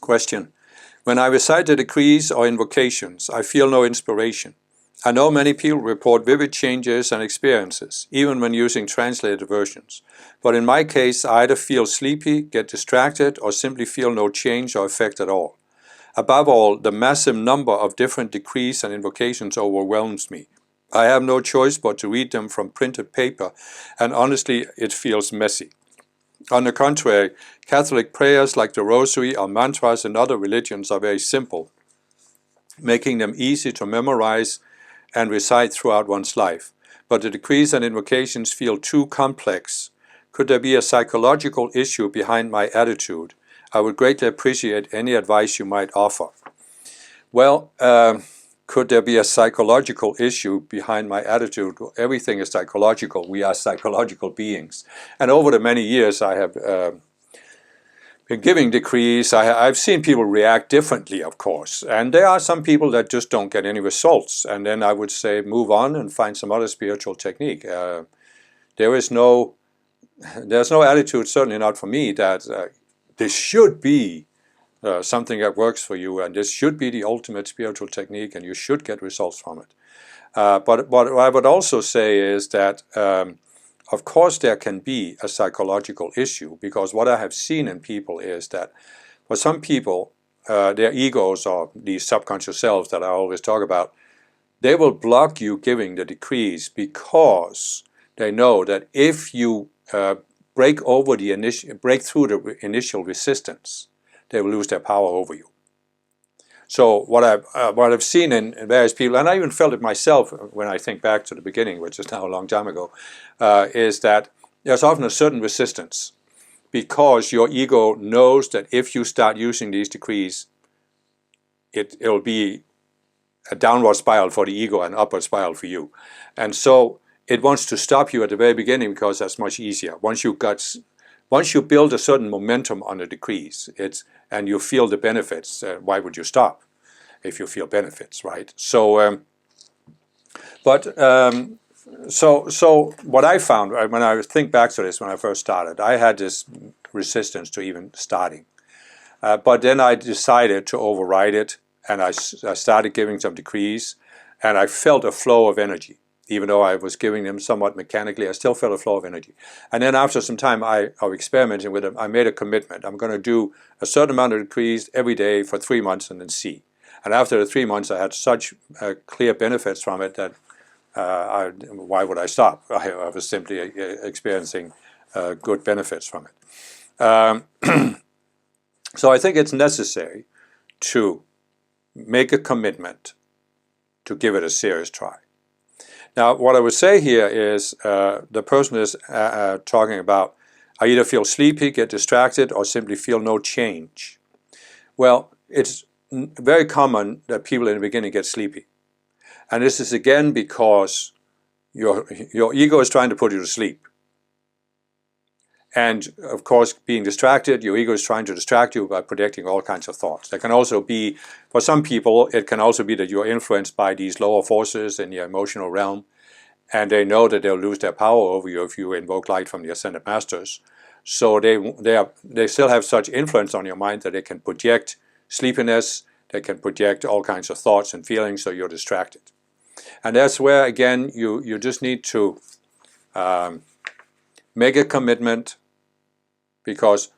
Question. When I recite the decrees or invocations, I feel no inspiration. I know many people report vivid changes and experiences, even when using translated versions. But in my case, I either feel sleepy, get distracted, or simply feel no change or effect at all. Above all, the massive number of different decrees and invocations overwhelms me. I have no choice but to read them from printed paper, and honestly, it feels messy. On the contrary, Catholic prayers like the Rosary or mantras in other religions are very simple, making them easy to memorize and recite throughout one's life. But the decrees and invocations feel too complex. Could there be a psychological issue behind my attitude? I would greatly appreciate any advice you might offer. Well, could there be a psychological issue behind my attitude? Everything is psychological. We are psychological beings. And over the many years I have been giving decrees, I've seen people react differently, of course. And there are some people that just don't get any results. And then I would say move on and find some other spiritual technique. There's no attitude, certainly not for me, that this should be something that works for you, and this should be the ultimate spiritual technique, and you should get results from it. But what I would also say is that, of course, there can be a psychological issue, because what I have seen in people is that for some people, their egos, or these subconscious selves that I always talk about, they will block you giving the decrees because they know that if you break through the initial resistance, they will lose their power over you. So what I've seen in various people, and I even felt it myself when I think back to the beginning, which is now a long time ago, is that there's often a certain resistance because your ego knows that if you start using these decrees, it'll be a downward spiral for the ego and upward spiral for you. And so it wants to stop you at the very beginning because that's much easier. Once you build a certain momentum on the decrees, and you feel the benefits, why would you stop if you feel benefits, right? So, so what I found, when I think back to this, when I first started, I had this resistance to even starting. But then I decided to override it, and I started giving some decrees, and I felt a flow of energy. Even though I was giving them somewhat mechanically, I still felt a flow of energy. And then after some time of experimenting with them, I made a commitment. I'm going to do a certain amount of decrees every day for 3 months and then see. And after the 3 months, I had such clear benefits from it that why would I stop? I was simply experiencing good benefits from it. So I think it's necessary to make a commitment to give it a serious try. Now, what I would say here is the person is talking about, I either feel sleepy, get distracted, or simply feel no change. Well, it's very common that people in the beginning get sleepy. And this is again because your ego is trying to put you to sleep. And of course, being distracted, your ego is trying to distract you by projecting all kinds of thoughts. There can also be, for some people, it can also be that you're influenced by these lower forces in your emotional realm, and they know that they'll lose their power over you if you invoke light from the Ascended Masters. So they still have such influence on your mind that they can project sleepiness, they can project all kinds of thoughts and feelings, so you're distracted. And that's where, again, you just need to make a commitment, because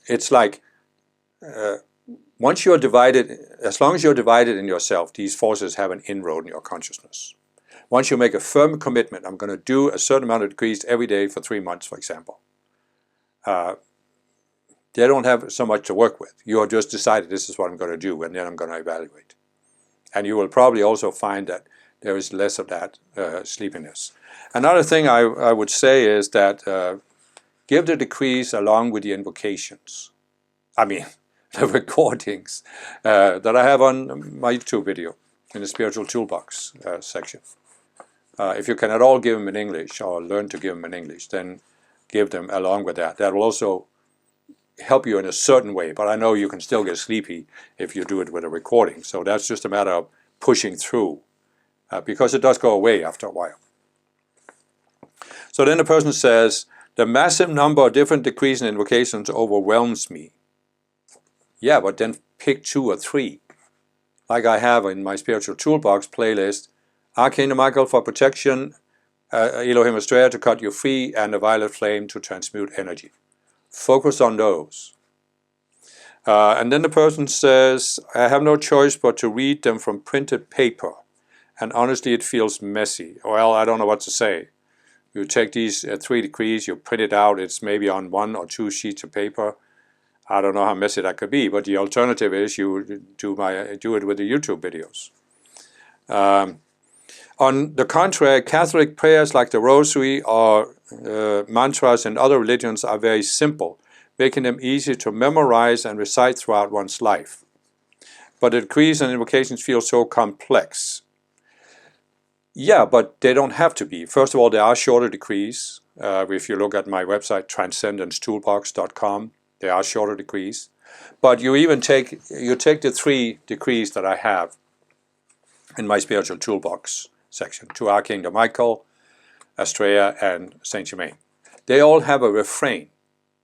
it's like once you're divided, as long as you're divided in yourself, these forces have an inroad in your consciousness. Once you make a firm commitment, I'm going to do a certain amount of decrees every day for 3 months, for example, they don't have so much to work with. You have just decided this is what I'm going to do, and then I'm going to evaluate. And you will probably also find that there is less of that sleepiness. Another thing I would say is that give the decrees along with the invocations. I mean, the recordings that I have on my YouTube video in the Spiritual Toolbox section. If you can at all give them in English, or learn to give them in English, then give them along with that. That will also help you in a certain way, but I know you can still get sleepy if you do it with a recording. So that's just a matter of pushing through, because it does go away after a while. So then the person says, the massive number of different decrees and invocations overwhelms me. Yeah, but then pick 2 or 3, like I have in my Spiritual Toolbox playlist: Archangel Michael for protection, Elohim Astrea to cut you free, and the violet flame to transmute energy. Focus on those. And then the person says, I have no choice but to read them from printed paper, and honestly it feels messy. Well, I don't know what to say. You take these 3 decrees, you print it out, it's maybe on 1 or 2 sheets of paper. I don't know how messy that could be, but the alternative is you do it with the YouTube videos. On the contrary, Catholic prayers like the Rosary or mantras in other religions are very simple, making them easy to memorize and recite throughout one's life. But the decrees and invocations feel so complex. Yeah, but they don't have to be. First of all, there are shorter decrees. If you look at my website, transcendencetoolbox.com, there are shorter decrees. But you even take the 3 decrees that I have in my Spiritual Toolbox section, to Archangel Michael, Astrea, and Saint Germain. They all have a refrain.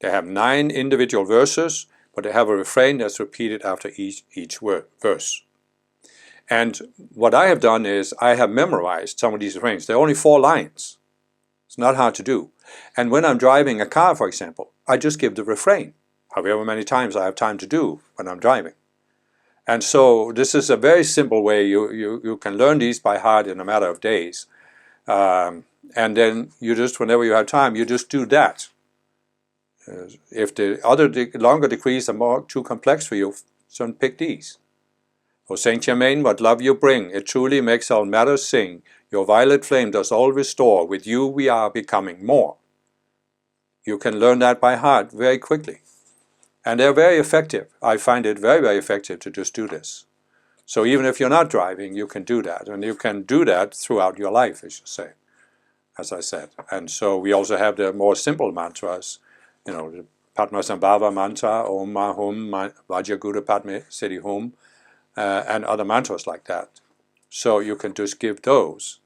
They have 9 individual verses, but they have a refrain that's repeated after each verse. And what I have done is I have memorized some of these refrains. They're only 4 lines. It's not hard to do. And when I'm driving a car, for example, I just give the refrain, however many times I have time to do when I'm driving. And so this is a very simple way. You can learn these by heart in a matter of days. And then you just, whenever you have time, you just do that. If the other longer decrees are too complex for you, so pick these. O Saint Germain, what love you bring, it truly makes all matters sing. Your violet flame does all restore, with you we are becoming more. You can learn that by heart very quickly. And they're very effective. I find it very, very effective to just do this. So even if you're not driving, you can do that. And you can do that throughout your life, as I said. And so we also have the more simple mantras, the Padmasambhava mantra, Om Ma Hum, Vajraguda Padme Siddhi Hum, and other mantras like that. So you can just give those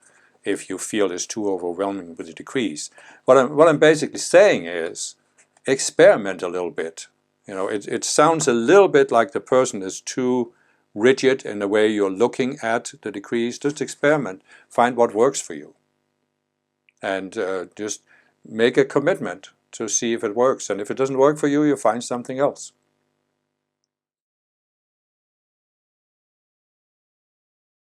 if you feel it's too overwhelming with the decrees. What I'm basically saying is, experiment a little bit. It sounds a little bit like the person is too rigid in the way you're looking at the decrees. Just experiment, find what works for you, and just make a commitment to see if it works. And if it doesn't work for you, you find something else.